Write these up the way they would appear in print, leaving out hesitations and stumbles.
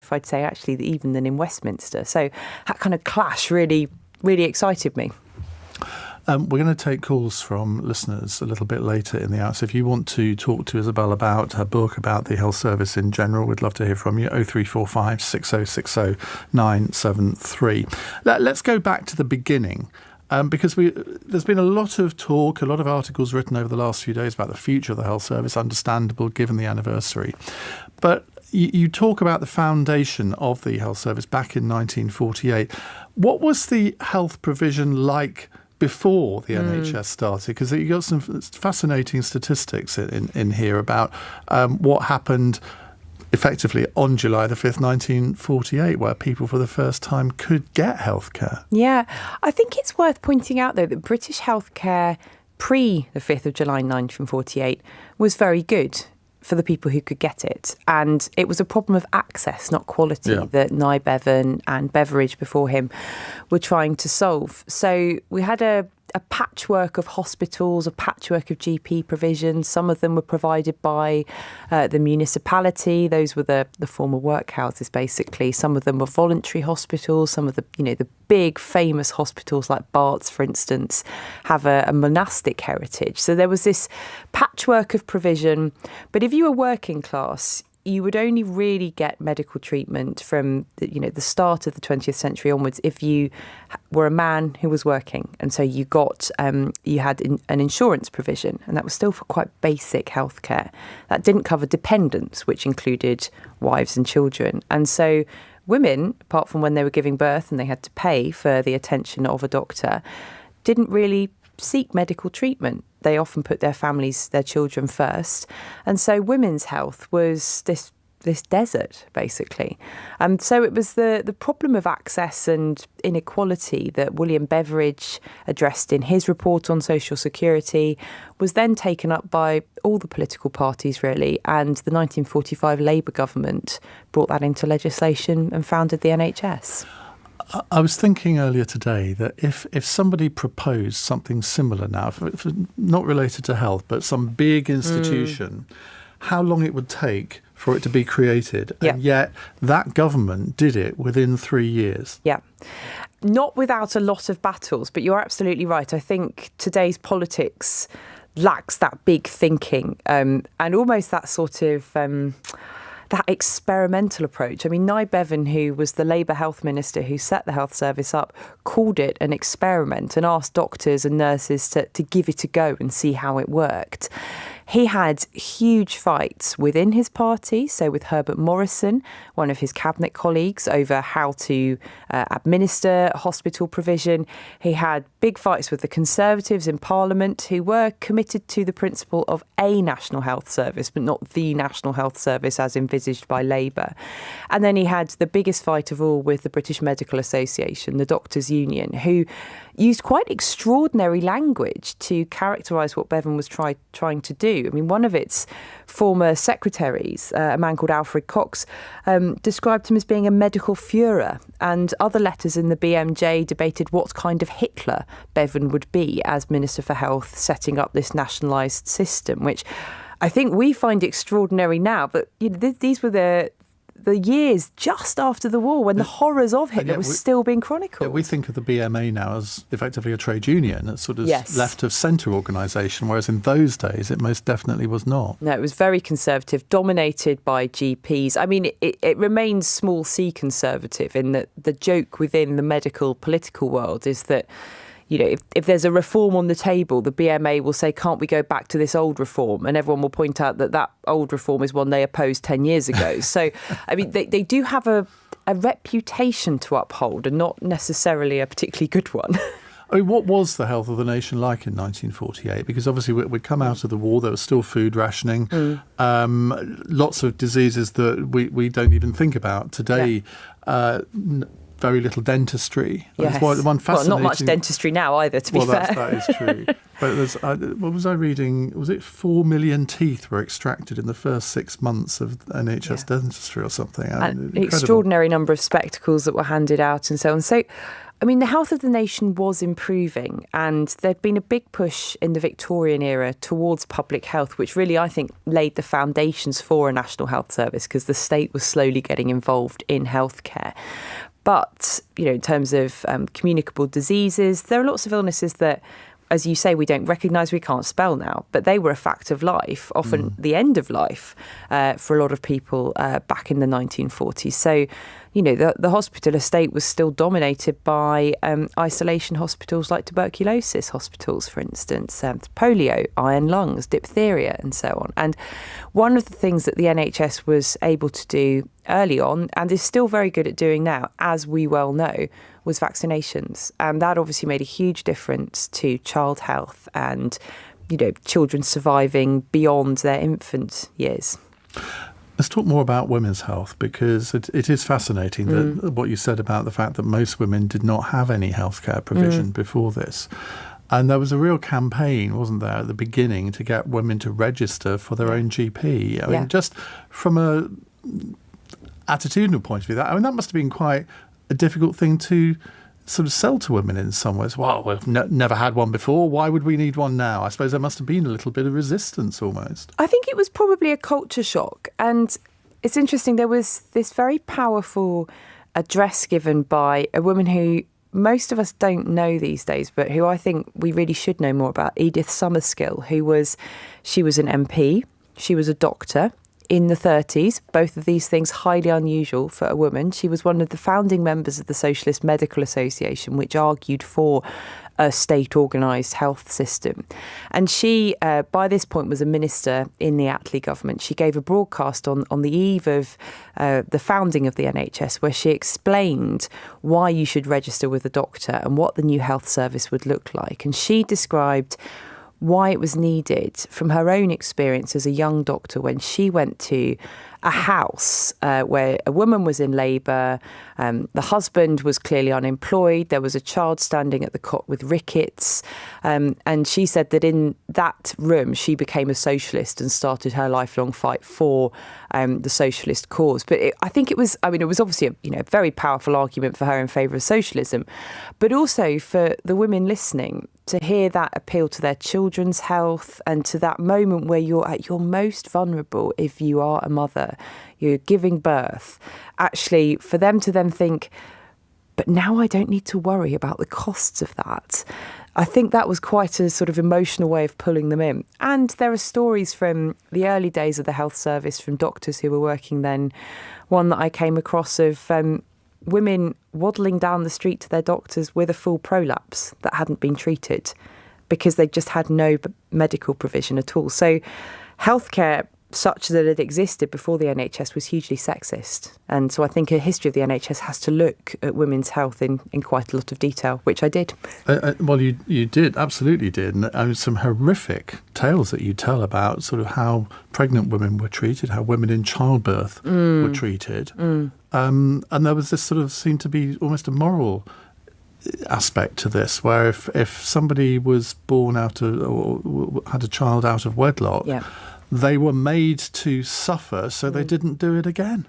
safe, I'd say, actually, even than in Westminster. So that kind of clash really, really excited me. We're going to take calls from listeners a little bit later in the hour. So if you want to talk to Isabel about her book, about the health service in general, we'd love to hear from you. 0345 6060 973. Let's go back to the beginning. Because there's been a lot of talk, a lot of articles written over the last few days about the future of the health service, understandable given the anniversary. But you talk about the foundation of the health service back in 1948. What was the health provision like before the NHS started? Because you got some fascinating statistics in here about what happened effectively on July the 5th, 1948, where people for the first time could get healthcare. Yeah, I think it's worth pointing out, though, that British healthcare pre the 5th of July 1948 was very good for the people who could get it. And it was a problem of access, not quality, that Nye Bevan and Beveridge before him were trying to solve. So we had a patchwork of hospitals, a patchwork of GP provisions. Some of them were provided by the municipality. Those were the former workhouses, basically. Some of them were voluntary hospitals. Some of the big famous hospitals like Bart's, for instance, have a monastic heritage. So there was this patchwork of provision. But if you were working class, you would only really get medical treatment from the start of the 20th century onwards if you were a man who was working. And so you had an insurance provision, and that was still for quite basic healthcare. That didn't cover dependents, which included wives and children. And so women, apart from when they were giving birth and they had to pay for the attention of a doctor, didn't really seek medical treatment. They often put their families, their children first. And so women's health was this desert, basically. So it was the problem of access and inequality that William Beveridge addressed in his report on social security was then taken up by all the political parties, really. And the 1945 Labour government brought that into legislation and founded the NHS. I was thinking earlier today that if somebody proposed something similar now, if not related to health, but some big institution, how long it would take for it to be created. Yeah. And yet that government did it within 3 years. Yeah. Not without a lot of battles, but you're absolutely right. I think today's politics lacks that big thinking and almost that sort of that experimental approach. I mean, Nye Bevan, who was the Labour health minister who set the health service up, called it an experiment and asked doctors and nurses to give it a go and see how it worked. He had huge fights within his party, so with Herbert Morrison, one of his cabinet colleagues, over how to administer hospital provision. He had big fights with the Conservatives in Parliament, who were committed to the principle of a national health service, but not the national health service as envisaged by Labour. And then he had the biggest fight of all with the British Medical Association, the Doctors' Union, who used quite extraordinary language to characterise what Bevan was trying to do. I mean, one of its former secretaries, a man called Alfred Cox, described him as being a medical Führer, and other letters in the BMJ debated what kind of Hitler Bevan would be as Minister for Health, setting up this nationalised system, which I think we find extraordinary now. But these were the years just after the war when the horrors of Hitler was still being chronicled. Yeah, we think of the BMA now as effectively a trade union, a sort of left-of-centre organisation, whereas in those days it most definitely was not. No, it was very conservative, dominated by GPs. I mean, it remains small c conservative in that the joke within the medical political world is that if there's a reform on the table, the BMA will say, can't we go back to this old reform? And everyone will point out that old reform is one they opposed 10 years ago. So, I mean, they do have a reputation to uphold and not necessarily a particularly good one. I mean, what was the health of the nation like in 1948? Because obviously we'd come out of the war, there was still food rationing, lots of diseases that we don't even think about today. Very little dentistry. Yes. Well, not much dentistry now either, to be fair. That is true. But what was I reading? Was it 4 million teeth were extracted in the first 6 months of NHS dentistry or something? An extraordinary number of spectacles that were handed out and so on. So I mean, the health of the nation was improving, and there'd been a big push in the Victorian era towards public health, which really, I think, laid the foundations for a national health service because the state was slowly getting involved in healthcare. But, in terms of communicable diseases, there are lots of illnesses that, as you say, we don't recognise, we can't spell now, but they were a fact of life, often the end of life for a lot of people back in the 1940s. So, the hospital estate was still dominated by isolation hospitals like tuberculosis hospitals, for instance, polio, iron lungs, diphtheria, and so on. And one of the things that the NHS was able to do early on, and is still very good at doing now, as we well know, was vaccinations. And that obviously made a huge difference to child health and, children surviving beyond their infant years. Let's talk more about women's health, because it is fascinating that what you said about the fact that most women did not have any healthcare provision before this. And there was a real campaign, wasn't there, at the beginning to get women to register for their own GP. I mean, just from a attitudinal point of view, that must have been quite a difficult thing to sort of sell to women in some ways. Well, we've never had one before. Why would we need one now? I suppose there must have been a little bit of resistance almost. I think it was probably a culture shock. And it's interesting, there was this very powerful address given by a woman who most of us don't know these days, but who I think we really should know more about, Edith Summerskill, she was an MP, she was a doctor in the 30s, both of these things highly unusual for a woman. She was one of the founding members of the Socialist Medical Association, which argued for a state-organised health system. And she, by this point, was a minister in the Attlee government. She gave a broadcast on the eve of the founding of the NHS, where she explained why you should register with a doctor and what the new health service would look like. And she described why it was needed from her own experience as a young doctor when she went to a house where a woman was in labour, the husband was clearly unemployed, there was a child standing at the cot with rickets, and she said that in that room she became a socialist and started her lifelong fight for the socialist cause. But I think it was obviously a very powerful argument for her in favour of socialism, but also for the women listening to hear that appeal to their children's health and to that moment where you're at your most vulnerable if you are a mother, you're giving birth, actually for them to then think, but now I don't need to worry about the costs of that. I think that was quite a sort of emotional way of pulling them in. And there are stories from the early days of the health service from doctors who were working then. One that I came across of women waddling down the street to their doctors with a full prolapse that hadn't been treated because they just had no medical provision at all. So healthcare, such that it existed before the NHS, was hugely sexist. And so I think a history of the NHS has to look at women's health in quite a lot of detail, which I did. Well, you did, absolutely did. And some horrific tales that you tell about sort of how pregnant women were treated, how women in childbirth were treated. And there was this sort of seemed to be almost a moral aspect to this, where if somebody was born out of or had a child out of wedlock, they were made to suffer so they didn't do it again.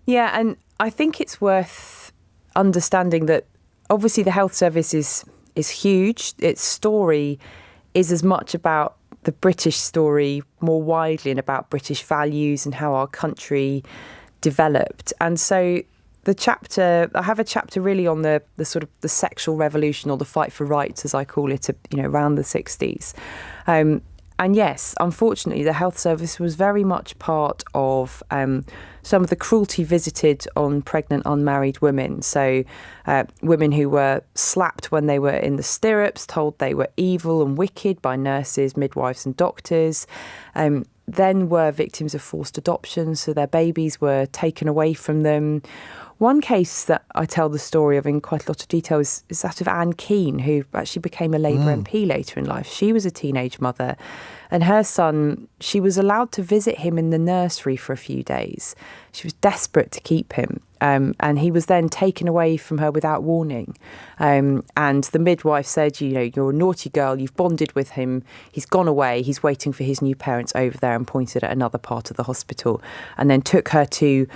Yeah, and I think it's worth understanding that obviously the health service is huge. Its story is as much about the British story more widely and about British values and how our country developed. And so I have a chapter really on the sort of the sexual revolution, or the fight for rights, as I call it, around the 60s. And yes, unfortunately, the health service was very much part of some of the cruelty visited on pregnant unmarried women. So women who were slapped when they were in the stirrups, told they were evil and wicked by nurses, midwives and doctors, then were victims of forced adoption. So their babies were taken away from them. One case that I tell the story of in quite a lot of detail is that of Anne Keane, who actually became a Labour MP later in life. She was a teenage mother, and her son, she was allowed to visit him in the nursery for a few days. She was desperate to keep him, and he was then taken away from her without warning. And the midwife said, you're a naughty girl, you've bonded with him, he's gone away, he's waiting for his new parents over there, and pointed at another part of the hospital, and then took her to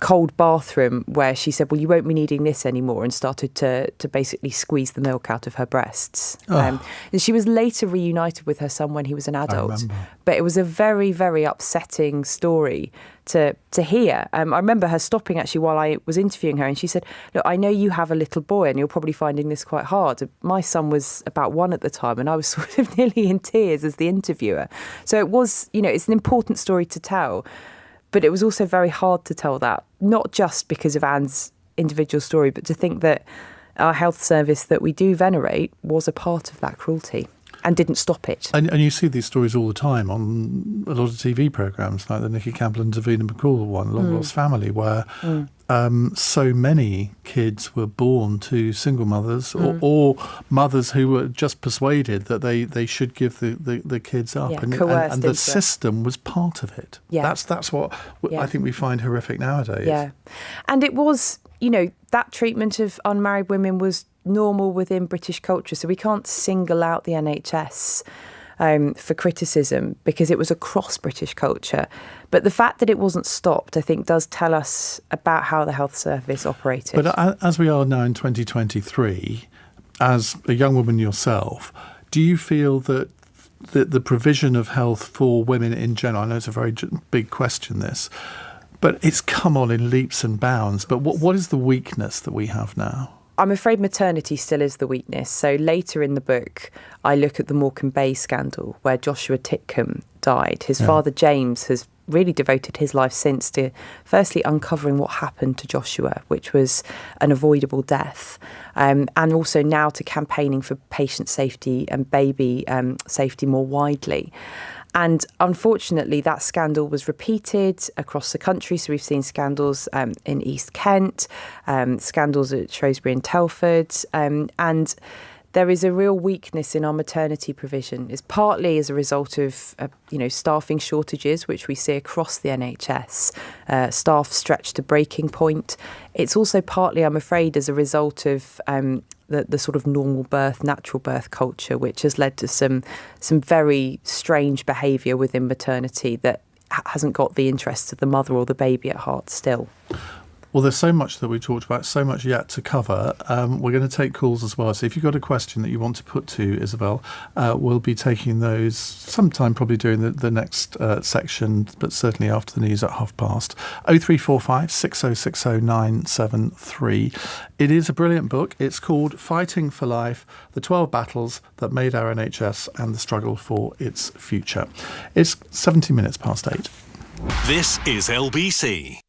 cold bathroom where she said, well, you won't be needing this anymore, and started to basically squeeze the milk out of her breasts. And she was later reunited with her son when he was an adult. But it was a very, very upsetting story to hear. I remember her stopping actually while I was interviewing her, and she said, look, I know you have a little boy and you're probably finding this quite hard. My son was about 1 at the time, and I was sort of nearly in tears as the interviewer. So it was, it's an important story to tell. But it was also very hard to tell that, not just because of Anne's individual story, but to think that our health service that we do venerate was a part of that cruelty and didn't stop it. And you see these stories all the time on a lot of TV programmes, like the Nicky Campbell and Davina McCall one, Long Lost Family, where so many kids were born to single mothers or mothers who were just persuaded that they should give the kids up. And the system was part of it. Yeah. That's what I think we find horrific nowadays. Yeah. And it was, that treatment of unmarried women was normal within British culture. So we can't single out the NHS for criticism because it was across British culture. But the fact that it wasn't stopped, I think, does tell us about how the health service operated. But as we are now in 2023, as a young woman yourself, do you feel that the provision of health for women in general, I know it's a very big question, this, but it's come on in leaps and bounds. But what is the weakness that we have now? I'm afraid maternity still is the weakness. So later in the book, I look at the Morecambe Bay scandal where Joshua Titcombe died. His father, James, has really devoted his life since to firstly uncovering what happened to Joshua, which was an avoidable death, and also now to campaigning for patient safety and baby safety more widely. And unfortunately, that scandal was repeated across the country. So we've seen scandals in East Kent, scandals at Shrewsbury and Telford. And there is a real weakness in our maternity provision. It's partly as a result of, staffing shortages, which we see across the NHS, staff stretched to breaking point. It's also partly, I'm afraid, as a result of the sort of normal birth, natural birth culture, which has led to some very strange behaviour within maternity that hasn't got the interests of the mother or the baby at heart still. Well, there's so much that we talked about, so much yet to cover. We're going to take calls as well. So if you've got a question that you want to put to Isabel, we'll be taking those sometime probably during the next section, but certainly after the news at past. 0345 6060 973. It is a brilliant book. It's called Fighting for Life, The 12 Battles That Made Our NHS and the Struggle for Its Future. It's 70 minutes past 8. This is LBC.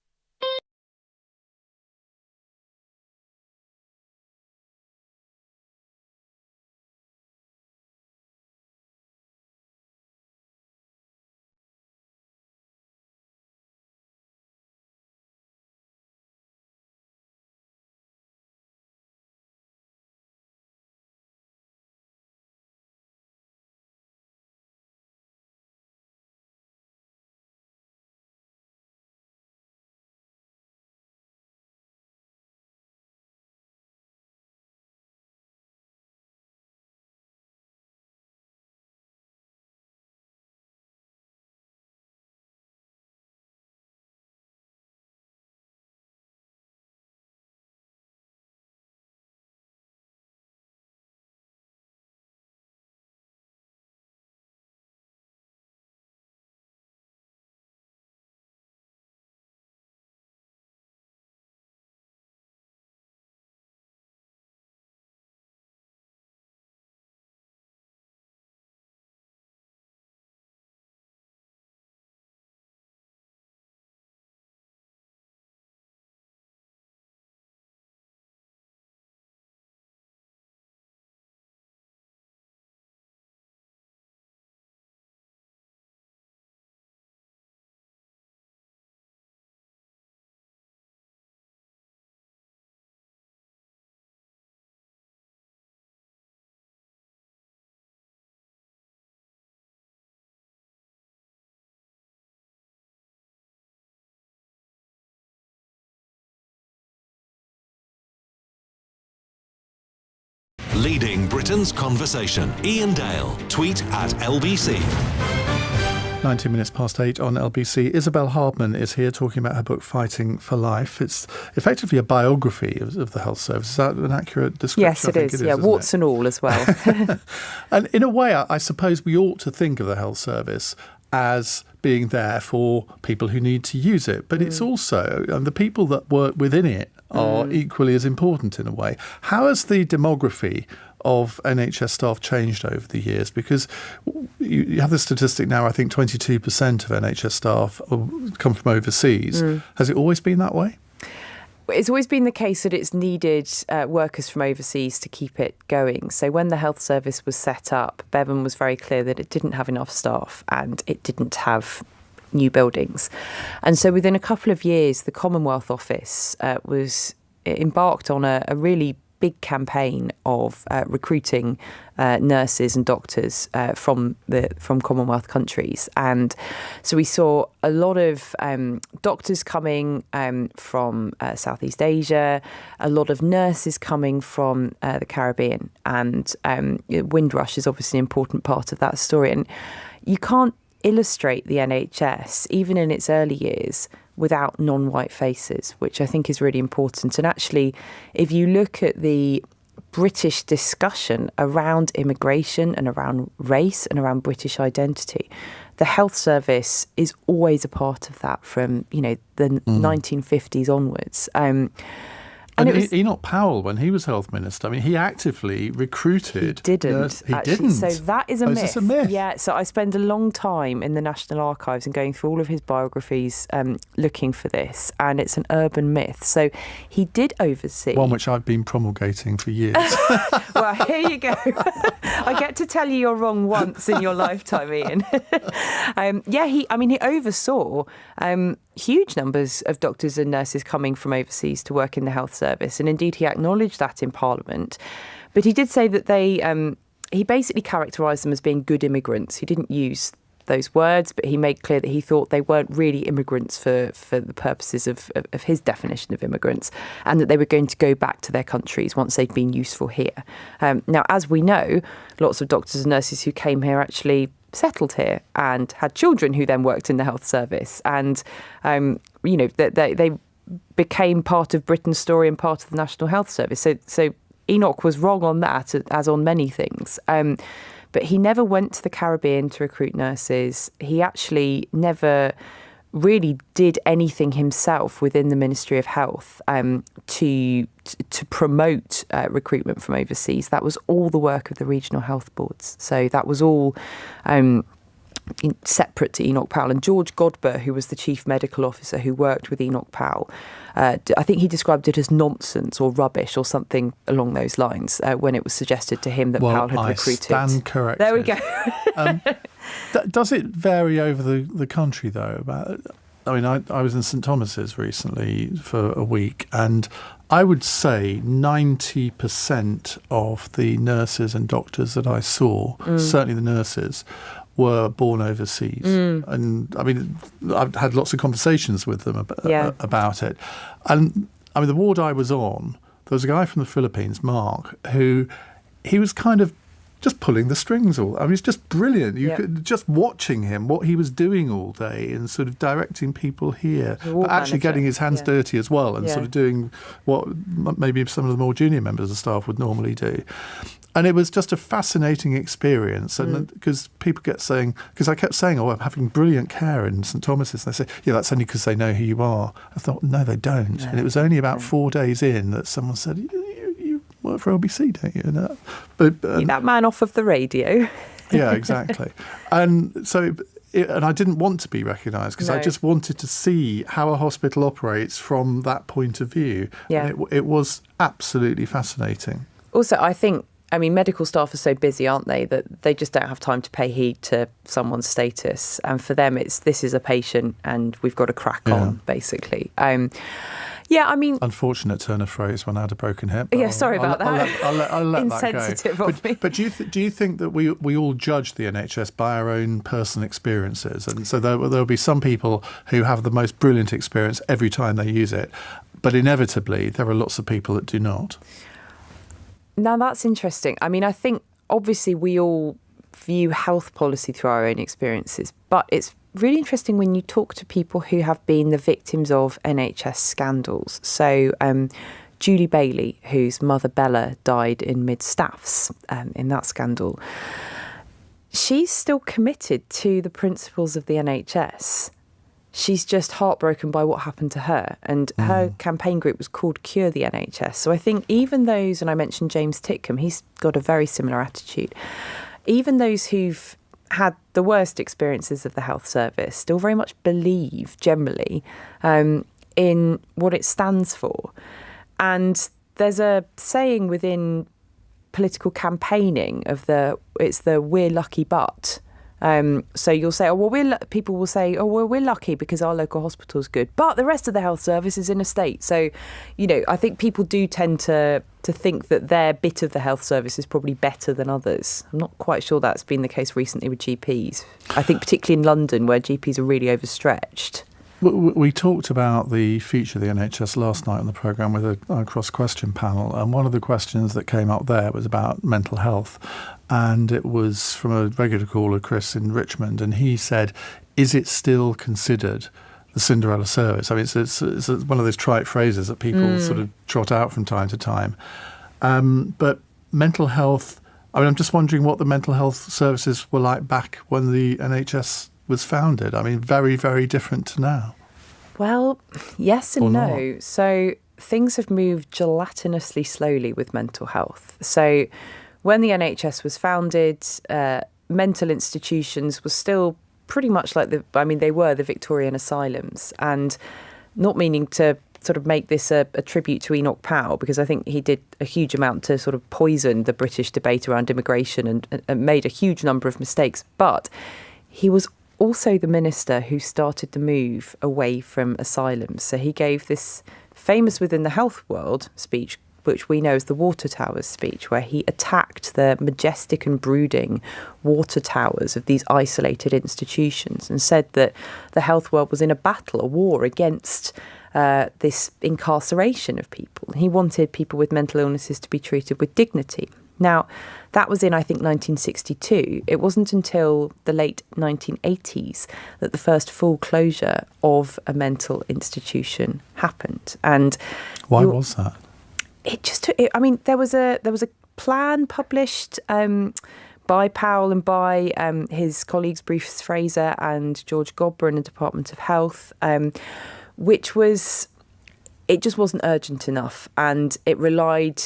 Leading Britain's conversation. Iain Dale. Tweet at LBC. 19 minutes past 8 on LBC. Isabel Hardman is here talking about her book Fighting for Life. It's effectively a biography of the health service. Is that an accurate description? Yes, it is. Yeah, warts and all as well. And in a way, I suppose we ought to think of the health service as being there for people who need to use it. But it's also, the people that work within it are equally as important in a way. How has the demography of NHS staff changed over the years? Because you have the statistic now, I think 22% of NHS staff come from overseas. Has it always been that way? It's always been the case that it's needed workers from overseas to keep it going. So when the health service was set up, Bevan was very clear that it didn't have enough staff and it didn't have new buildings. And so within a couple of years, the Commonwealth Office was embarked on a really big campaign of recruiting nurses and doctors from Commonwealth countries. And so we saw a lot of doctors coming from Southeast Asia, a lot of nurses coming from the Caribbean. And Windrush is obviously an important part of that story. And you can't illustrate the NHS, even in its early years, without non-white faces, which I think is really important. And actually, if you look at the British discussion around immigration and around race and around British identity, the health service is always a part of that from, the 1950s onwards. And Enoch Powell, when he was health minister, he actively recruited. He didn't. He didn't. So that is a myth. Is this a myth? Yeah. So I spend a long time in the National Archives and going through all of his biographies, looking for this, and it's an urban myth. So he did oversee one which I've been promulgating for years. Well, here you go. I get to tell you you're wrong once in your lifetime, Iain. He oversaw huge numbers of doctors and nurses coming from overseas to work in the health service. And indeed, he acknowledged that in Parliament. But he did say that he basically characterised them as being good immigrants. He didn't use those words, but he made clear that he thought they weren't really immigrants for the purposes of his definition of immigrants, and that they were going to go back to their countries once they'd been useful here. Now, as we know, lots of doctors and nurses who came here actually settled here and had children who then worked in the health service. And, they became part of Britain's story and part of the National Health Service. So Enoch was wrong on that, as on many things. But he never went to the Caribbean to recruit nurses. He actually never really did anything himself within the Ministry of Health to promote recruitment from overseas. That was all the work of the regional health boards. So that was all separate to Enoch Powell. And George Godber, who was the chief medical officer who worked with Enoch Powell, I think he described it as nonsense or rubbish or something along those lines when it was suggested to him that Powell had recruited. I stand corrected. There we go. Does it vary over the country, though? I was in St Thomas's recently for a week, and I would say 90% of the nurses and doctors that I saw, certainly the nurses, were born overseas. And I've had lots of conversations with them about it. And the ward I was on, there was a guy from the Philippines, Mark, who he was kind of just pulling the strings all. It's just brilliant. You could just watching him, what he was doing all day and sort of directing people here, but actually getting his hands dirty as well and sort of doing what maybe some of the more junior members of staff would normally do. And it was just a fascinating experience. And because people kept saying, because I kept saying, I'm having brilliant care in St Thomas's. And they say, that's only because they know who you are. I thought, no, they don't. No. And it was only about 4 days in that someone said, you work for LBC, don't you? But that man off of the radio. Yeah, exactly. And so... And I didn't want to be recognised because I just wanted to see how a hospital operates from that point of view. Yeah. And it was absolutely fascinating. Also, I think, medical staff are so busy, aren't they, that they just don't have time to pay heed to someone's status. And for them, this is a patient and we've got to crack on, basically. Unfortunate turn of phrase when I had a broken hip. Yeah, sorry about that. I'll let that go. Insensitive of me. But do you think that we all judge the NHS by our own personal experiences? And so there'll be some people who have the most brilliant experience every time they use it, but inevitably there are lots of people that do not. Now, that's interesting. I think obviously we all view health policy through our own experiences, but it's really interesting when you talk to people who have been the victims of NHS scandals. So Julie Bailey, whose mother Bella died in mid-staffs in that scandal, she's still committed to the principles of the NHS. She's just heartbroken by what happened to her. And her campaign group was called Cure the NHS. So I think even those, and I mentioned James Titcombe, he's got a very similar attitude. Even those who've had the worst experiences of the health service still very much believe generally in what it stands for. And there's a saying within political campaigning it's the "we're lucky but." So you'll say, people will say, we're lucky because our local hospital's good, but the rest of the health service is in a state. So, I think people do tend to think that their bit of the health service is probably better than others. I'm not quite sure that's been the case recently with GPs. I think particularly in London where GPs are really overstretched. We talked about the future of the NHS last night on the programme with a cross-question panel, and one of the questions that came up there was about mental health, and it was from a regular caller, Chris in Richmond, and he said, is it still considered the Cinderella service? I mean, it's one of those trite phrases that people sort of trot out from time to time. But mental health, I'm just wondering what the mental health services were like back when the NHS was founded. I mean, very, very different to now. Well, yes and no. Not. So things have moved gelatinously slowly with mental health. So when the NHS was founded, mental institutions were still pretty much like they were the Victorian asylums. And not meaning to sort of make this a tribute to Enoch Powell, because I think he did a huge amount to sort of poison the British debate around immigration and made a huge number of mistakes. But he was also the minister who started the move away from asylums. So he gave this famous within the health world speech, which we know as the Water Towers speech, where he attacked the majestic and brooding water towers of these isolated institutions and said that the health world was in a battle, a war against this incarceration of people. He wanted people with mental illnesses to be treated with dignity. Now, that was in, I think, 1962. It wasn't until the late 1980s that the first full closure of a mental institution happened. And why was that? It just took. There was a plan published by Powell and by his colleagues Bruce Fraser and George Godber in the Department of Health, which was, it just wasn't urgent enough, and it relied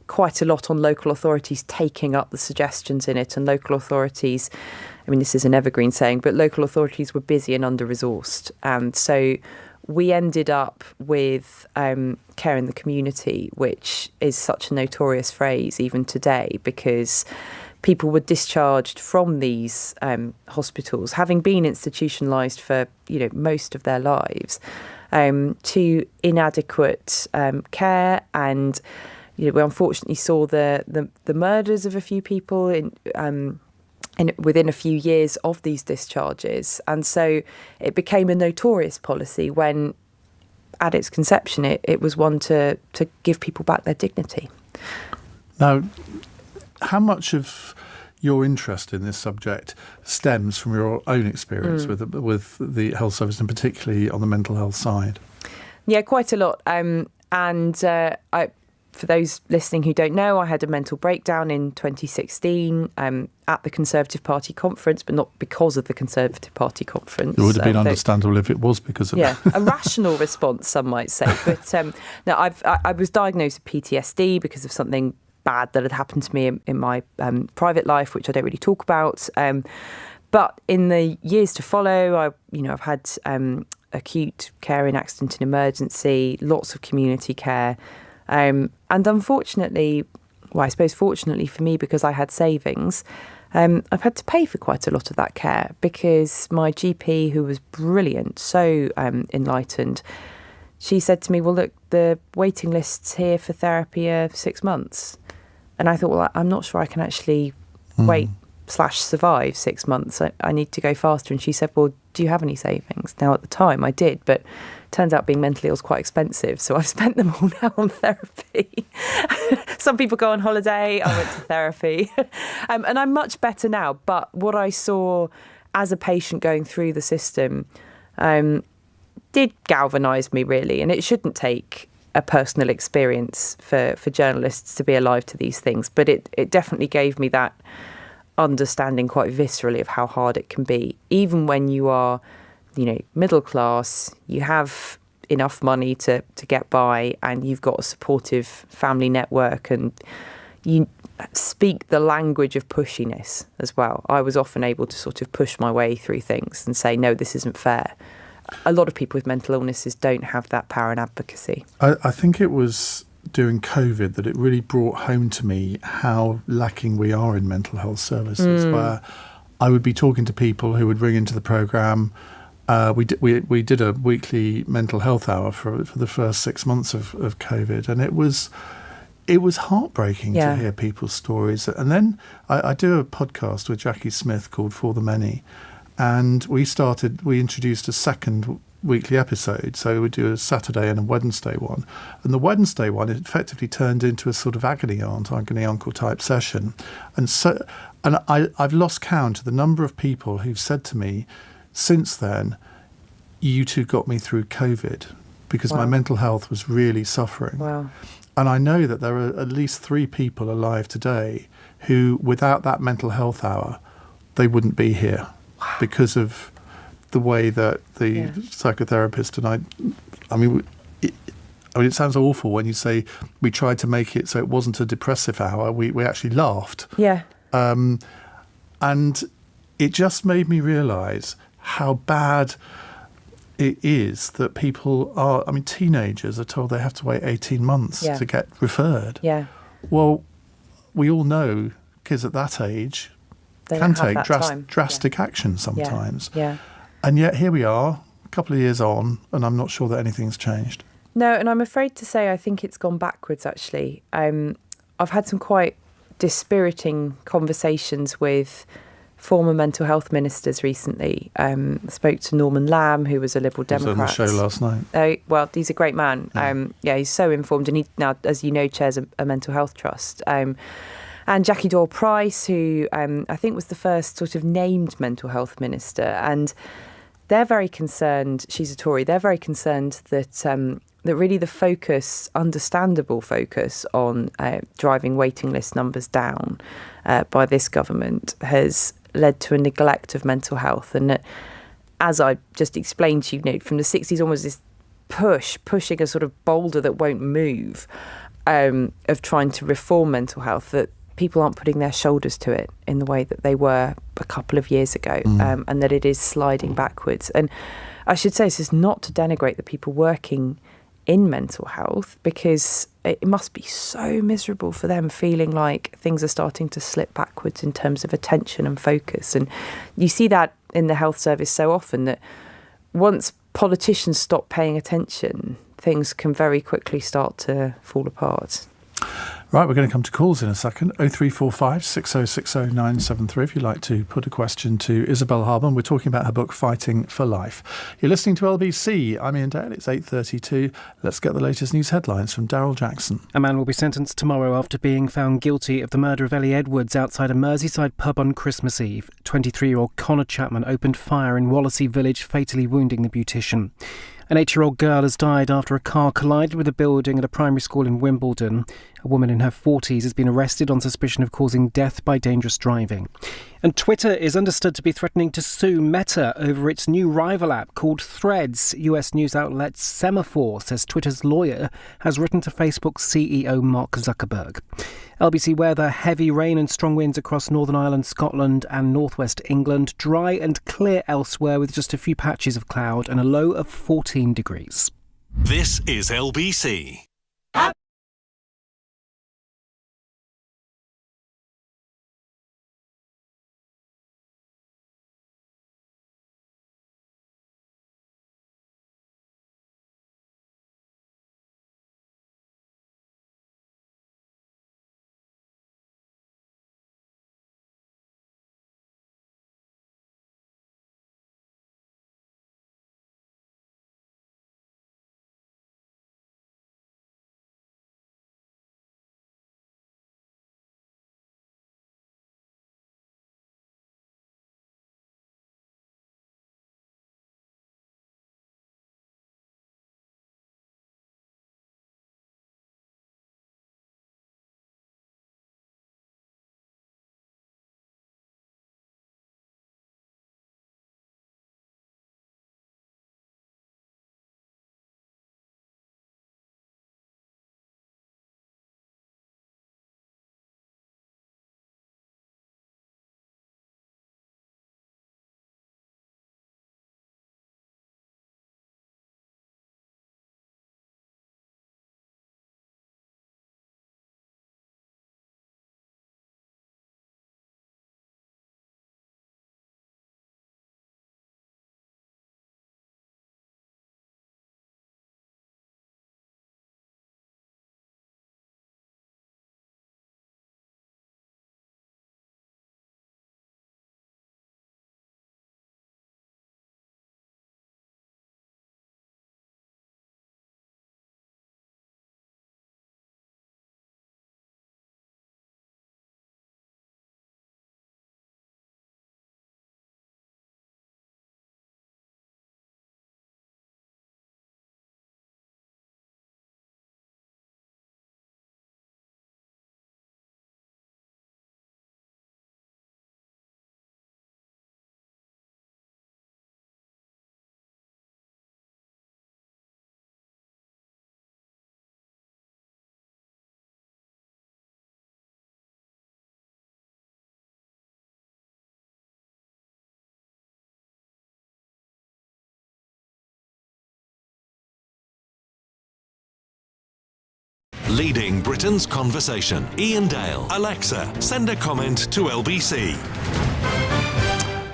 quite a lot on local authorities taking up the suggestions in it. And local authorities, this is an evergreen saying, but local authorities were busy and under-resourced. And so we ended up with care in the community, which is such a notorious phrase even today, because people were discharged from these hospitals, having been institutionalised for most of their lives, to inadequate care. And we unfortunately saw the murders of a few people within a few years of these discharges. And so it became a notorious policy when, at its conception, it was one to give people back their dignity. Now, how much of your interest in this subject stems from your own experience with the health service, and particularly on the mental health side? Yeah, quite a lot. For those listening who don't know, I had a mental breakdown in 2016 at the Conservative Party conference, but not because of the Conservative Party conference. It would have been understandable if it was because of it. Yeah, a rational response, some might say. But no, I was diagnosed with PTSD because of something bad that had happened to me in my private life, which I don't really talk about. But in the years to follow, I've had acute care in accident and emergency, lots of community care. And unfortunately, I suppose fortunately for me, because I had savings, I've had to pay for quite a lot of that care, because my GP, who was brilliant, so enlightened, she said to me, well, look, the waiting lists here for therapy are 6 months. And I thought, well, I'm not sure I can actually wait/survive 6 months. I need to go faster. And she said, well, do do you have any savings? Now, at the time I did, but turns out being mentally ill is quite expensive. So I've spent them all now on therapy. Some people go on holiday. I went to therapy. And I'm much better now. But what I saw as a patient going through the system did galvanise me, really. And it shouldn't take a personal experience for journalists to be alive to these things. But it definitely gave me that understanding quite viscerally of how hard it can be, even when you are, middle class, you have enough money to get by, and you've got a supportive family network, and you speak the language of pushiness as well. I was often able to sort of push my way through things and say, no, this isn't fair. A lot of people with mental illnesses don't have that power and advocacy. I think it was during COVID that it really brought home to me how lacking we are in mental health services, where I would be talking to people who would ring into the programme. We did a weekly mental health hour for the first 6 months of COVID, and it was heartbreaking to hear people's stories. And then I do a podcast with Jackie Smith called For the Many, and we introduced a second weekly episode. So we do a Saturday and a Wednesday one. And the Wednesday one, it effectively turned into a sort of agony aunt, agony uncle type session. And I've lost count of the number of people who've said to me since then, you two got me through COVID, because my mental health was really suffering. Wow. And I know that there are at least 3 people alive today who, without that mental health hour, they wouldn't be here because of the way that the psychotherapist and I mean, it sounds awful when you say we tried to make it so it wasn't a depressive hour. We actually laughed. Yeah. And it just made me realise how bad it is that people are, teenagers are told they have to wait 18 months to get referred. Yeah. Well, we all know kids at that age can take drastic action sometimes. Yeah. And yet here we are, a couple of years on, and I'm not sure that anything's changed. No, and I'm afraid to say I think it's gone backwards, actually. I've had some quite dispiriting conversations with former mental health ministers recently. I spoke to Norman Lamb, who was a Liberal Democrat. He was on the show last night. Well, he's a great man. He's so informed, and he now, as you know, chairs a mental health trust. And Jackie Doyle-Price, who I think was the first sort of named mental health minister. And they're very concerned, she's a Tory, they're very concerned that that really the focus, understandable focus on driving waiting list numbers down by this government has led to a neglect of mental health. And that, as I just explained to you, from the 60s onwards, this pushing a sort of boulder that won't move of trying to reform mental health, that people aren't putting their shoulders to it in the way that they were a couple of years ago, and that it is sliding backwards. And I should say, this is not to denigrate the people working in mental health, because it must be so miserable for them, feeling like things are starting to slip backwards in terms of attention and focus. And you see that in the health service so often, that once politicians stop paying attention, things can very quickly start to fall apart. Right, we're going to come to calls in a second. 0345 6060 973 if you'd like to put a question to Isabel Hardman. We're talking about her book, Fighting for Life. You're listening to LBC. I'm Iain Dale. It's 8:32. Let's get the latest news headlines from Daryl Jackson. A man will be sentenced tomorrow after being found guilty of the murder of Ellie Edwards outside a Merseyside pub on Christmas Eve. 23-year-old Connor Chapman opened fire in Wallasey Village, fatally wounding the beautician. An 8-year-old girl has died after a car collided with a building at a primary school in Wimbledon. A woman in her 40s has been arrested on suspicion of causing death by dangerous driving. And Twitter is understood to be threatening to sue Meta over its new rival app called Threads. US news outlet Semaphore says Twitter's lawyer has written to Facebook's CEO Mark Zuckerberg. LBC weather: heavy rain and strong winds across Northern Ireland, Scotland and northwest England. Dry and clear elsewhere with just a few patches of cloud and a low of 14 degrees. This is LBC. Leading Britain's conversation. Iain Dale. Alexa, send a comment to LBC.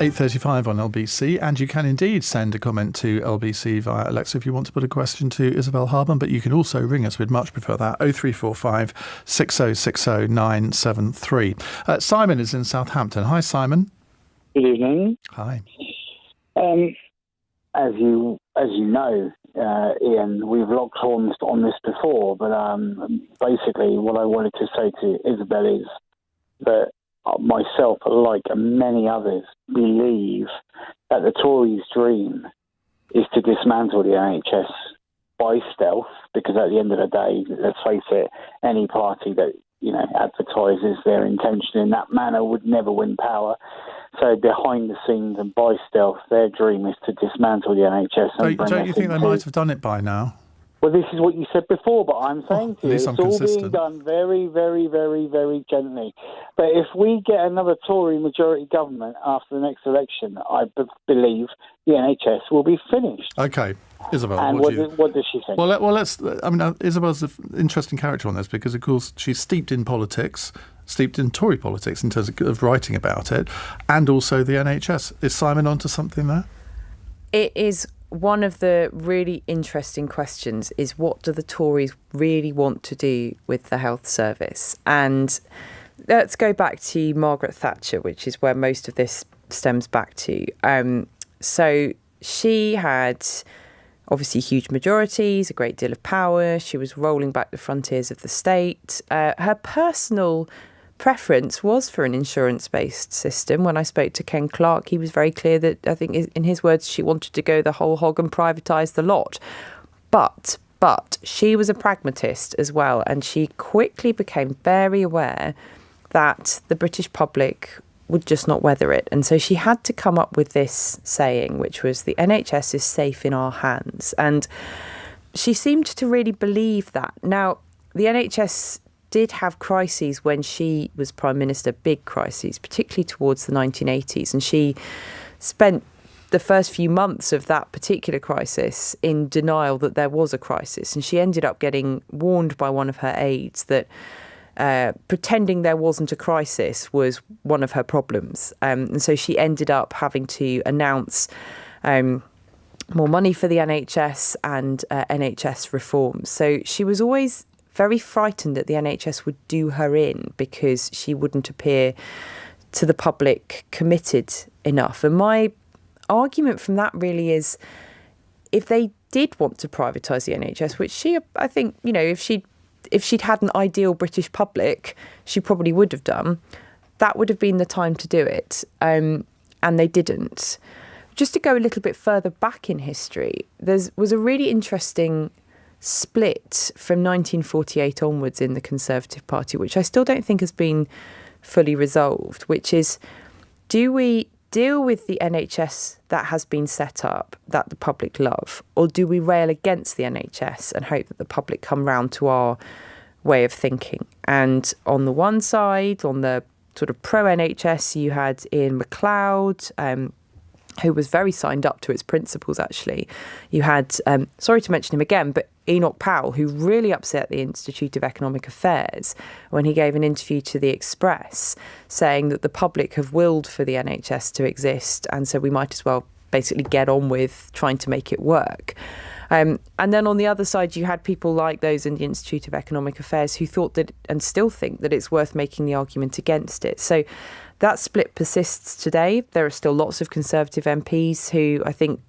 8:35 on LBC, and you can indeed send a comment to LBC via Alexa if you want to put a question to Isabel Hardman, but you can also ring us. We'd much prefer that. 0345 6060 973. Simon is in Southampton. Hi, Simon. Good evening. Hi. As you know, Iain, we've locked horns on this before, but basically what I wanted to say to Isabel is that myself, like many others, believe that the Tories' dream is to dismantle the NHS by stealth, because at the end of the day, let's face it, any party that advertises their intention in that manner would never win power. So behind the scenes and by stealth, their dream is to dismantle the NHS. Don't you think they might have done it by now? Well, this is what you said before, but I'm saying to you, it's I'm all consistent. being done very, very, very, very gently. But if we get another Tory majority government after the next election, I believe the NHS will be finished. Okay, Isabel. And what does she think? Well, let's. I mean, Isabel's an interesting character on this because, of course, she's steeped in politics, steeped in Tory politics in terms of writing about it, and also the NHS. Is Simon onto something there? It is. One of the really interesting questions is, what do the Tories really want to do with the health service? And let's go back to Margaret Thatcher, which is where most of this stems back to. So she had obviously huge majorities, a great deal of power. She was rolling back the frontiers of the state. Her personal preference was for an insurance-based system. When I spoke to Ken Clarke, he was very clear that, I think in his words, she wanted to go the whole hog and privatise the lot. But she was a pragmatist as well, and she quickly became very aware that the British public would just not weather it. And so she had to come up with this saying, which was, the NHS is safe in our hands. And she seemed to really believe that. Now, the NHS did have crises when she was Prime Minister, big crises, particularly towards the 1980s. And she spent the first few months of that particular crisis in denial that there was a crisis. And she ended up getting warned by one of her aides that pretending there wasn't a crisis was one of her problems. And so she ended up having to announce more money for the NHS and NHS reforms. So she was always very frightened that the NHS would do her in because she wouldn't appear to the public committed enough. And my argument from that really is, if they did want to privatise the NHS, which she, I think, if she'd had an ideal British public, she probably would have done, that would have been the time to do it. And they didn't. Just to go a little bit further back in history, there was a really interesting split from 1948 onwards in the Conservative Party, which I still don't think has been fully resolved, which is, do we deal with the NHS that has been set up, that the public love, or do we rail against the NHS and hope that the public come round to our way of thinking? And on the one side, on the sort of pro-NHS, you had Ian MacLeod, who was very signed up to its principles, actually. You had, sorry to mention him again, but Enoch Powell, who really upset the Institute of Economic Affairs when he gave an interview to The Express saying that the public have willed for the NHS to exist, and so we might as well basically get on with trying to make it work. And then on the other side, you had people like those in the Institute of Economic Affairs who thought that, and still think, that it's worth making the argument against it. So that split persists today. There are still lots of Conservative MPs who I think,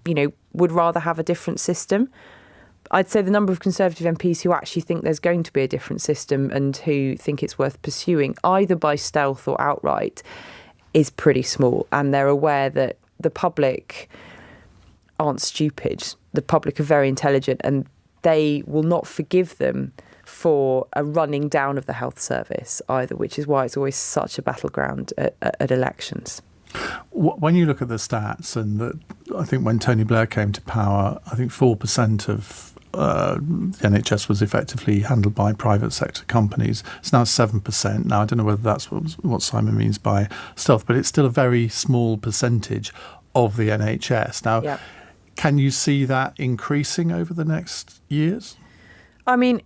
would rather have a different system. I'd say the number of Conservative MPs who actually think there's going to be a different system and who think it's worth pursuing, either by stealth or outright, is pretty small. And they're aware that the public aren't stupid. The public are very intelligent, and they will not forgive them for a running down of the health service either, which is why it's always such a battleground at elections. When you look at the stats, and I think when Tony Blair came to power, I think 4% of the NHS was effectively handled by private sector companies. It's now 7%. Now, I don't know whether that's what Simon means by stealth, but it's still a very small percentage of the NHS. Now, Can you see that increasing over the next years? I mean,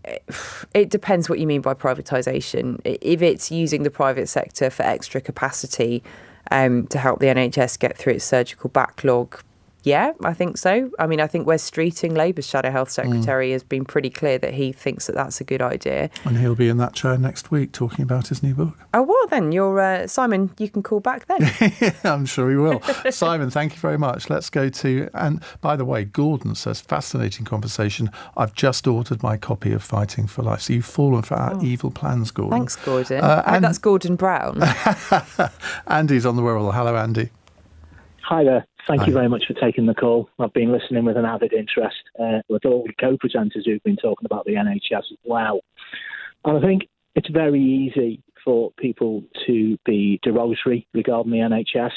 it depends what you mean by privatisation. If it's using the private sector for extra capacity to help the NHS get through its surgical backlog, yeah, I think so. I mean, I think Wes Streeting, Labour's Shadow Health Secretary, has been pretty clear that he thinks that that's a good idea. And he'll be in that chair next week talking about his new book. Oh, well then, you're Simon, you can call back then. I'm sure he will. Simon, thank you very much. Let's go to, and by the way, Gordon says, fascinating conversation. I've just ordered my copy of Fighting for Life. So you've fallen for our evil plans, Gordon. Thanks, Gordon. And that's Gordon Brown. Andy's on the Wirral. Hello, Andy. Hi there. Thank you very much for taking the call. I've been listening with an avid interest with all the co-presenters who've been talking about the NHS as well. And I think it's very easy for people to be derogatory regarding the NHS.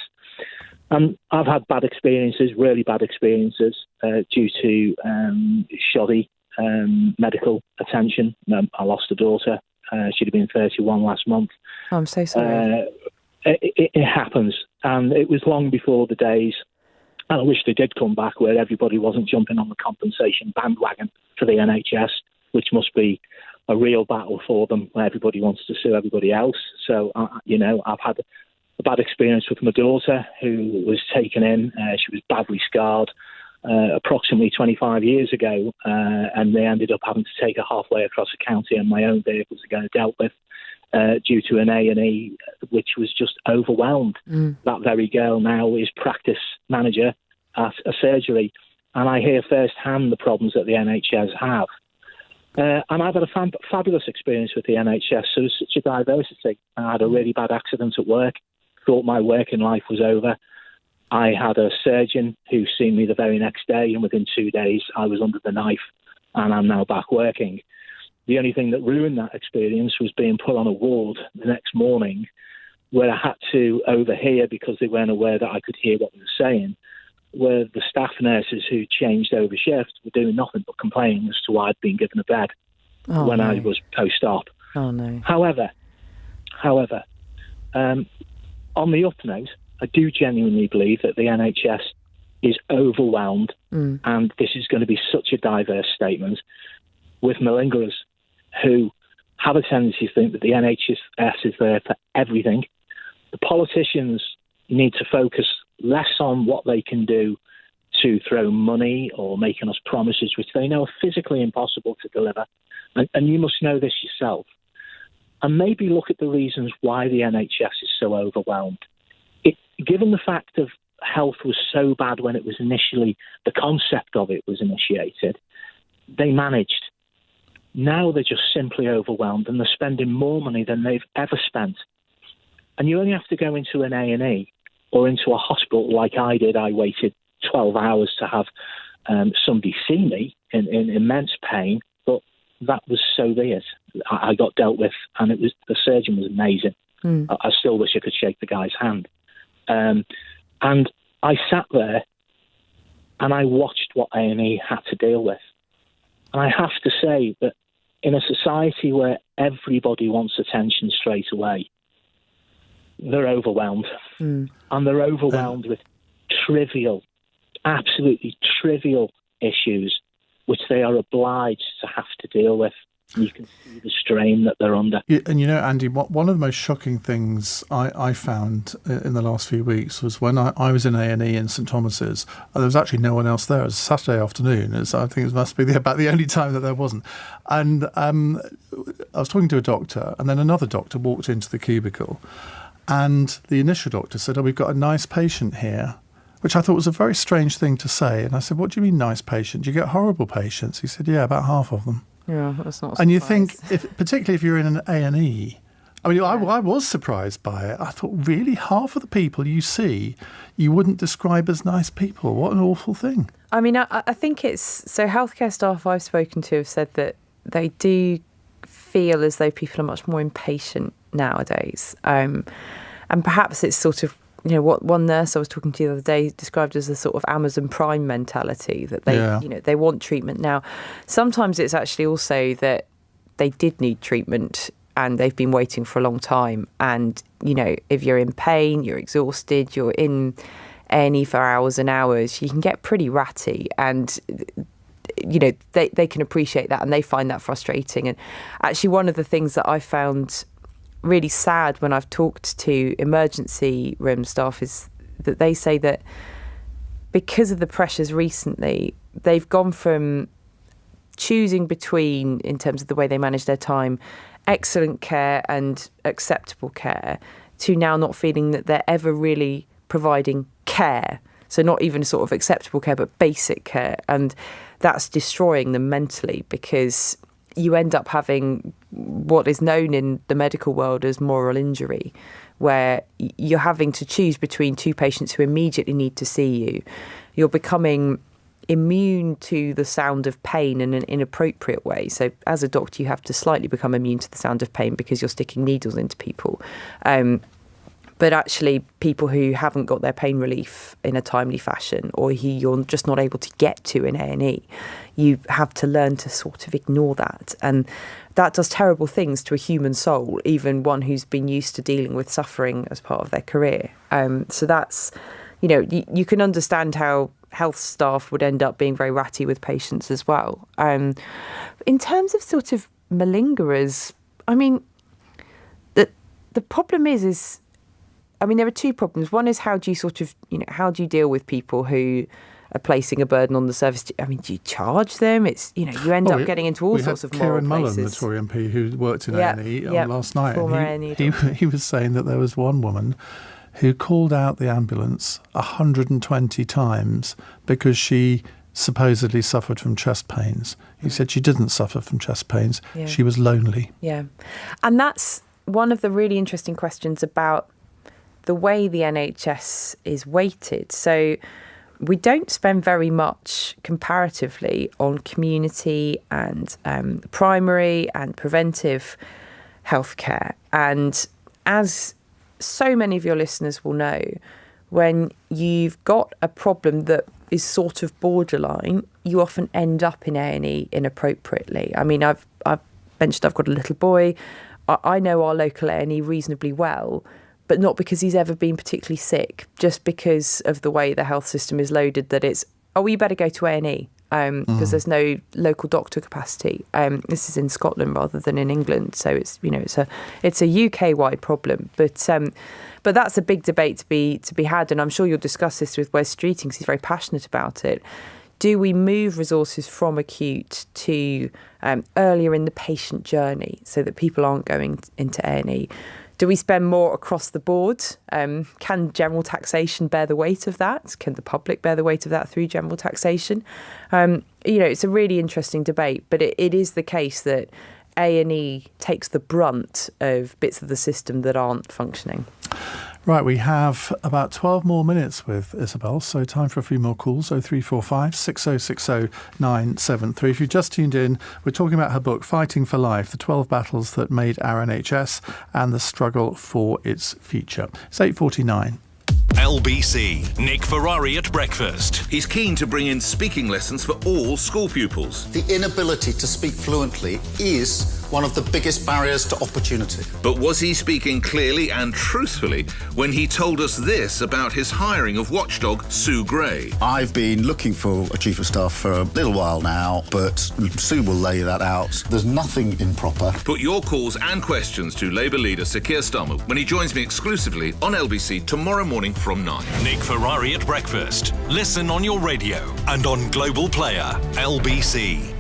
I've had bad experiences, really bad experiences, due to shoddy medical attention. I lost a daughter. She'd have been 31 last month. Oh, I'm so sorry. It happens. And it was long before the days, and I wish they did come back, where everybody wasn't jumping on the compensation bandwagon for the NHS, which must be a real battle for them, where everybody wants to sue everybody else. So, I've had a bad experience with my daughter, who was taken in. She was badly scarred approximately 25 years ago, and they ended up having to take her halfway across the county in my own vehicle to get her dealt with. Due to an A&E which was just overwhelmed. That very girl now is practice manager at a surgery, and I hear firsthand the problems that the NHS have. And I've had a fabulous experience with the NHS. So there's such a diversity. I had a really bad accident at work, thought my working life was over. I had a surgeon who seen me the very next day, and within 2 days I was under the knife, and I'm now back working. The only thing that ruined that experience was being put on a ward the next morning, where I had to overhear, because they weren't aware that I could hear what they were saying, where the staff nurses who changed over shift were doing nothing but complaining as to why I'd been given a bed when I was post-op. Oh, no. However, on the up note, I do genuinely believe that the NHS is overwhelmed, and this is going to be such a diverse statement, with malingerers who have a tendency to think that the NHS is there for everything. The politicians need to focus less on what they can do to throw money or making us promises which they know are physically impossible to deliver. And you must know this yourself. And maybe look at the reasons why the NHS is so overwhelmed. Given the fact of health was so bad when it was initially, the concept of it was initiated, they managed. Now they're just simply overwhelmed, and they're spending more money than they've ever spent. And you only have to go into an A&E or into a hospital like I did. I waited 12 hours to have somebody see me in immense pain, but that was so be it. I got dealt with, and the surgeon was amazing. I still wish I could shake the guy's hand. And I sat there and I watched what A&E had to deal with. And I have to say that in a society where everybody wants attention straight away, they're overwhelmed. And they're overwhelmed with absolutely trivial issues, which they are obliged to have to deal with. You can see the strain that they're under. Yeah, and Andy, one of the most shocking things I found in the last few weeks was when I was in A&E in St Thomas's. There was actually no one else there. It was a Saturday afternoon. I think it must be about the only time that there wasn't. And I was talking to a doctor, and then another doctor walked into the cubicle, and the initial doctor said, "Oh, we've got a nice patient here," which I thought was a very strange thing to say. And I said, "What do you mean nice patient? Do you get horrible patients?" He said, "Yeah, about half of them." Yeah, that's not a surprise. And you think, particularly if you're in an A&E, I mean, I was surprised by it. I thought, really, half of the people you see, you wouldn't describe as nice people. What an awful thing. I mean, I think so healthcare staff I've spoken to have said that they do feel as though people are much more impatient nowadays. And perhaps it's sort of, what one nurse I was talking to the other day described as a sort of Amazon Prime mentality, that they want treatment now. Sometimes it's actually also that they did need treatment and they've been waiting for a long time. And, if you're in pain, you're exhausted, you're in A&E for hours and hours, you can get pretty ratty. And they can appreciate that and they find that frustrating. And actually, one of the things that I found really sad when I've talked to emergency room staff is that they say that because of the pressures recently, they've gone from choosing between, in terms of the way they manage their time, excellent care and acceptable care, to now not feeling that they're ever really providing care. So not even sort of acceptable care, but basic care. And that's destroying them mentally, because you end up having what is known in the medical world as moral injury, where you're having to choose between two patients who immediately need to see you. You're becoming immune to the sound of pain in an inappropriate way. So as a doctor, you have to slightly become immune to the sound of pain because you're sticking needles into people. But actually, people who haven't got their pain relief in a timely fashion, or who you're just not able to get to in A&E, you have to learn to sort of ignore that. And that does terrible things to a human soul, even one who's been used to dealing with suffering as part of their career. So that's, you can understand how health staff would end up being very ratty with patients as well. In terms of sort of malingerers, I mean, the problem is, there are two problems. One is, how do you sort of, how do you deal with people who are placing a burden on the service? Do you charge them? It's, you end up getting into all sorts of moral Kieran Mullen, places. the Tory MP who worked in A&E last night, Former and A&E he was saying that there was one woman who called out the ambulance 120 times because she supposedly suffered from chest pains. He said she didn't suffer from chest pains. Yeah. She was lonely. Yeah. And that's one of the really interesting questions about the way the NHS is weighted. So we don't spend very much comparatively on community and primary and preventive healthcare. And as so many of your listeners will know, when you've got a problem that is sort of borderline, you often end up in A&E inappropriately. I've mentioned I've got a little boy. I know our local A&E reasonably well, but not because he's ever been particularly sick, just because of the way the health system is loaded, that it's, you better go to A&E because there's no local doctor capacity. This is in Scotland rather than in England, so it's it's a UK-wide problem. But that's a big debate to be had, and I'm sure you'll discuss this with Wes Streeting because he's very passionate about it. Do we move resources from acute to earlier in the patient journey so that people aren't going into A&E? Do we spend more across the board? Can general taxation bear the weight of that? Can the public bear the weight of that through general taxation? It's a really interesting debate, but it is the case that A&E takes the brunt of bits of the system that aren't functioning. Right, we have about 12 more minutes with Isabel, so time for a few more calls. 0345 6060 973. If you've just tuned in, we're talking about her book, Fighting for Life, the 12 battles that made our NHS and the struggle for its future. It's 8:49. LBC. Nick Ferrari at breakfast. He's keen to bring in speaking lessons for all school pupils. The inability to speak fluently is one of the biggest barriers to opportunity. But was he speaking clearly and truthfully when he told us this about his hiring of watchdog Sue Gray? I've been looking for a chief of staff for a little while now, but Sue will lay that out. There's nothing improper. Put your calls and questions to Labour leader Sir Keir Starmer when he joins me exclusively on LBC tomorrow morning from 9. Nick Ferrari at breakfast. Listen on your radio and on Global Player. LBC.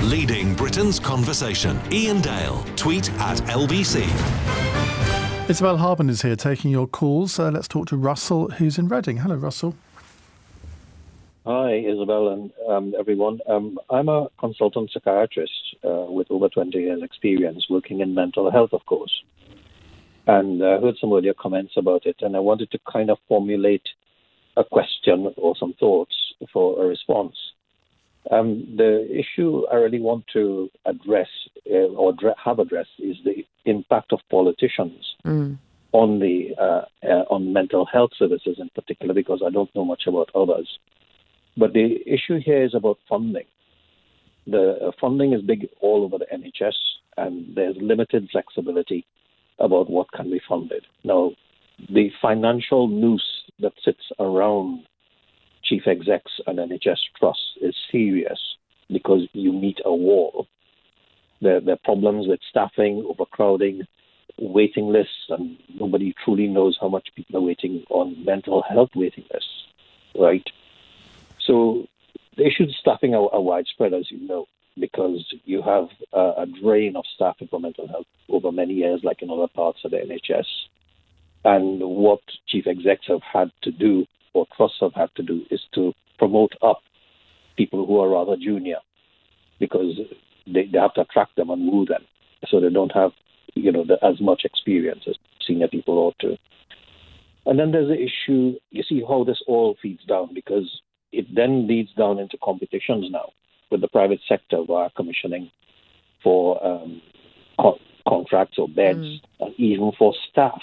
Leading Britain's conversation. Iain Dale. Tweet at LBC. Isabel Hardman is here taking your calls. Let's talk to Russell, who's in Reading. Hello, Russell. Hi, Isabel and everyone. I'm a consultant psychiatrist with over 20 years' experience working in mental health, of course. And I heard some earlier comments about it, and I wanted to kind of formulate a question or some thoughts for a response. The issue I really want to address have addressed is the impact of politicians on mental health services in particular, because I don't know much about others. But the issue here is about funding. The funding is big all over the NHS, and there's limited flexibility about what can be funded. Now, the financial noose that sits around chief execs and NHS trusts is serious because you meet a wall. There are problems with staffing, overcrowding, waiting lists, and nobody truly knows how much people are waiting on mental health waiting lists, right? So the issues of staffing are widespread, as you know, because you have a drain of staffing for mental health over many years, like in other parts of the NHS. And what chief execs have had to do, or trusts have had to do, is to promote up people who are rather junior, because they have to attract them and woo them, so they don't have, as much experience as senior people ought to. And then there's the issue, you see how this all feeds down, because it then leads down into competitions now with the private sector via commissioning for contracts or beds, and even for staff.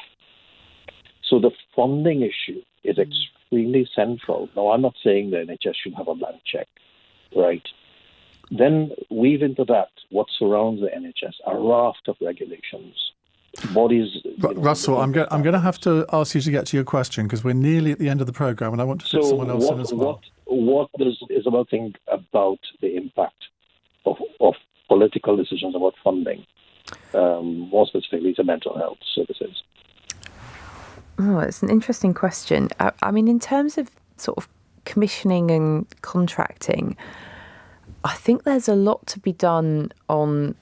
So the funding issue is extremely central. Now, I'm not saying the NHS should have a blank check, right? Then weave into that what surrounds the NHS, a raft of regulations. Bodies. Russell, I'm going to have to ask you to get to your question because we're nearly at the end of the programme and I want to fit someone else in as well. What does Isabel think about the impact of political decisions about funding, more specifically to mental health services? Oh, it's an interesting question. I mean, in terms of sort of commissioning and contracting, I think there's a lot to be done on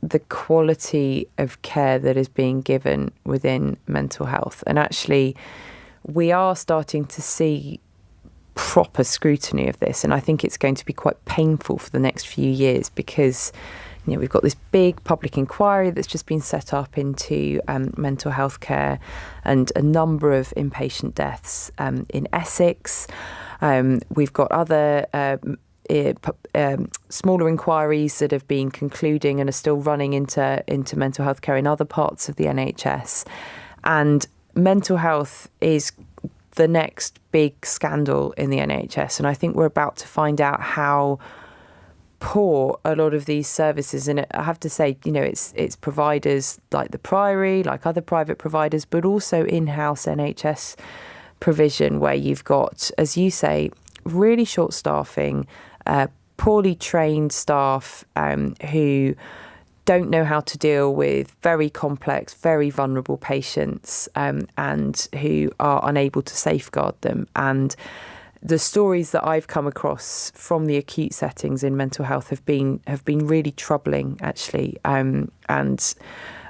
the quality of care that is being given within mental health. And actually, we are starting to see proper scrutiny of this. And I think it's going to be quite painful for the next few years because, we've got this big public inquiry that's just been set up into mental health care and a number of inpatient deaths in Essex. We've got other smaller inquiries that have been concluding and are still running into mental health care in other parts of the NHS. And mental health is the next big scandal in the NHS. And I think we're about to find out how poor a lot of these services, and I have to say, it's providers like the Priory, like other private providers, but also in-house NHS provision where you've got, as you say, really short staffing, poorly trained staff who don't know how to deal with very complex, very vulnerable patients and who are unable to safeguard them. And the stories that I've come across from the acute settings in mental health have been really troubling, actually. And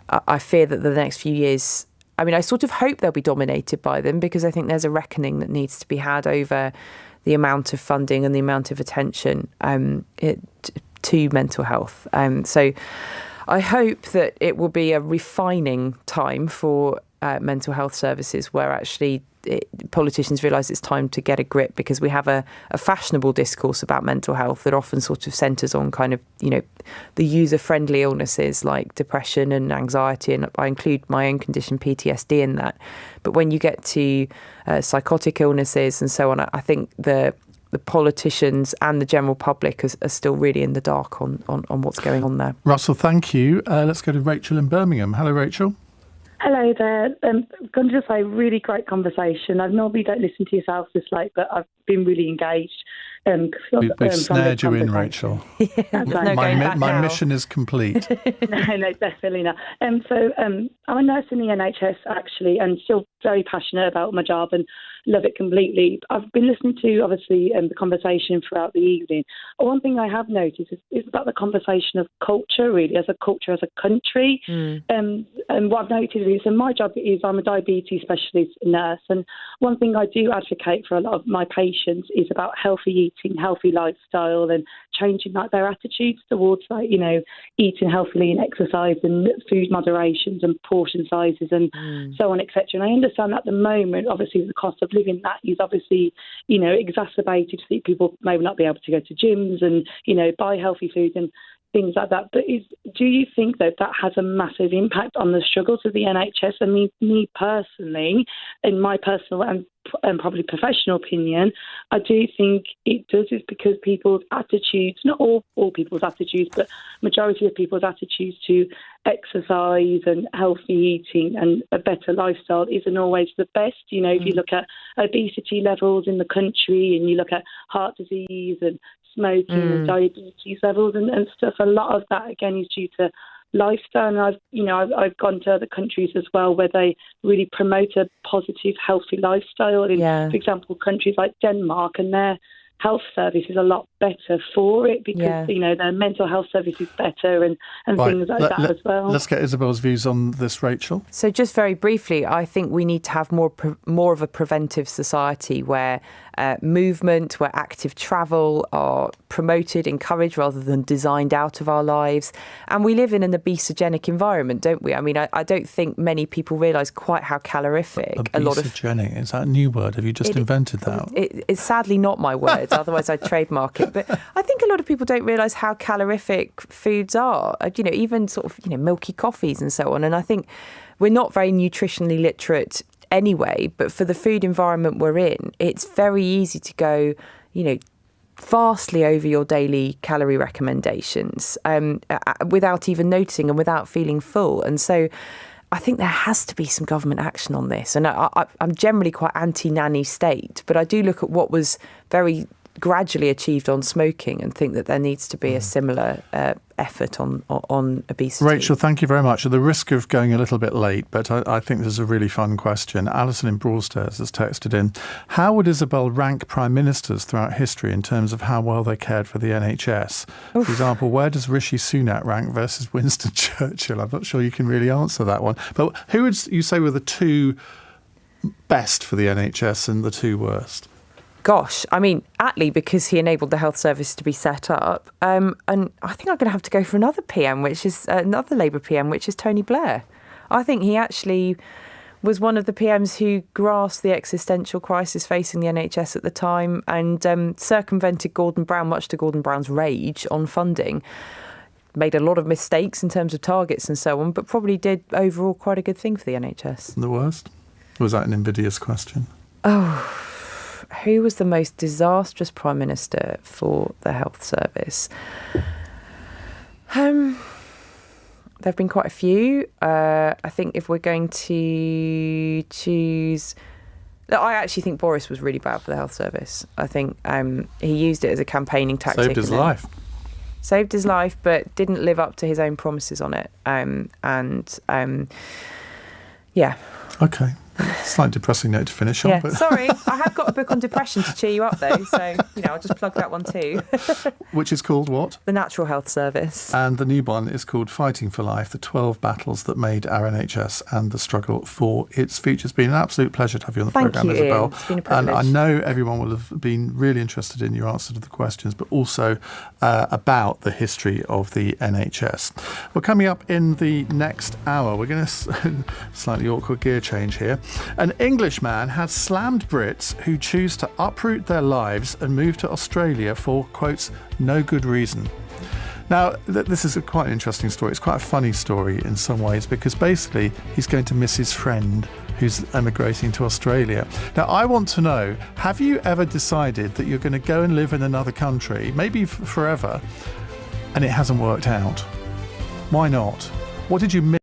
I fear that the next few years, I sort of hope they'll be dominated by them because I think there's a reckoning that needs to be had over the amount of funding and the amount of attention to mental health. So I hope that it will be a refining time for mental health services where actually politicians realise it's time to get a grip, because we have a fashionable discourse about mental health that often sort of centres on kind of, the user-friendly illnesses like depression and anxiety, and I include my own condition, PTSD, in that. But when you get to psychotic illnesses and so on, I think the politicians and the general public are still really in the dark on what's going on there. Russell, thank you. Let's go to Rachel in Birmingham. Hello, Rachel. Hello there. I'm going to just say, really great conversation. I normally don't listen to yourself this late, but I've been really engaged. We've snared you in, Rachel. My mission is complete. No, definitely not. I'm a nurse in the NHS, actually, and still very passionate about my job and love it completely. I've been listening to, obviously, the conversation throughout the evening. One thing I have noticed is about the conversation of culture, really, as a culture, as a country. And what I've noticed is, and my job is, I'm a diabetes specialist nurse, and one thing I do advocate for a lot of my patients is about healthy eating, healthy lifestyle, and changing their attitudes towards eating healthily and exercise and food moderations and portion sizes and so on, etc. And I understand at the moment, obviously, the cost of living that is obviously, exacerbated. So people may not be able to go to gyms and, buy healthy food and things like that. But do you think that has a massive impact on the struggles of the NHS? I mean, me personally, in my personal and probably professional opinion, I do think it does, is because people's attitudes, not all people's attitudes, but majority of people's attitudes to exercise and healthy eating and a better lifestyle isn't always the best. If you look at obesity levels in the country and you look at heart disease and smoking and diabetes levels and stuff, a lot of that again is due to lifestyle. And I've gone to other countries as well where they really promote a positive, healthy lifestyle. For example, countries like Denmark, and their health service is a lot better for it because their mental health service is better and things like that as well. Let's get Isabel's views on this, Rachel. So just very briefly, I think we need to have more of a preventive society where movement, where active travel are promoted, encouraged rather than designed out of our lives. And we live in an obesogenic environment, don't we? I mean, I don't think many people realise quite how calorific obesogenic, is that a new word? Have you just invented that? It's sadly not my word, otherwise I'd trademark it. But I think a lot of people don't realise how calorific foods are, even sort of, milky coffees and so on. And I think we're not very nutritionally literate anyway, but for the food environment we're in, it's very easy to go, vastly over your daily calorie recommendations without even noticing and without feeling full. And so I think there has to be some government action on this. And I'm generally quite anti-nanny state, but I do look at what was very gradually achieved on smoking and think that there needs to be a similar effort on obesity. Rachel, thank you very much. At the risk of going a little bit late, but I think this is a really fun question. Alison in Broadstairs has texted in, how would Isabel rank prime ministers throughout history in terms of how well they cared for the NHS? For example, where does Rishi Sunak rank versus Winston Churchill? I'm not sure you can really answer that one. But who would you say were the two best for the NHS and the two worst? Gosh, I mean, Attlee, because he enabled the health service to be set up. And I think I'm going to have to go for another PM, which is another Labour PM, which is Tony Blair. I think he actually was one of the PMs who grasped the existential crisis facing the NHS at the time and circumvented Gordon Brown, much to Gordon Brown's rage, on funding. Made a lot of mistakes in terms of targets and so on, but probably did overall quite a good thing for the NHS. The worst? Was that an invidious question? Who was the most disastrous Prime Minister for the health service? There have been quite a few. I think if we're going to choose... I actually think Boris was really bad for the health service. I think he used it as a campaigning tactic. Saved his life, but didn't live up to his own promises on it. Okay. Slightly depressing note to finish on. But... Sorry, I have got a book on depression to cheer you up though, so I'll just plug that one too. Which is called what? The Natural Health Service. And the new one is called Fighting for Life, the 12 battles that made our NHS and the struggle for its future. It's been an absolute pleasure to have you on the programme, Isabel. It's been a privilege. And I know everyone will have been really interested in your answer to the questions, but also about the history of the NHS. Well, coming up in the next hour, we're going to slightly awkward gear change here. An Englishman has slammed Brits who choose to uproot their lives and move to Australia for, quotes, no good reason. Now, this is quite an interesting story. It's quite a funny story in some ways because basically he's going to miss his friend who's emigrating to Australia. Now, I want to know, have you ever decided that you're going to go and live in another country, maybe forever, and it hasn't worked out? Why not? What did you miss?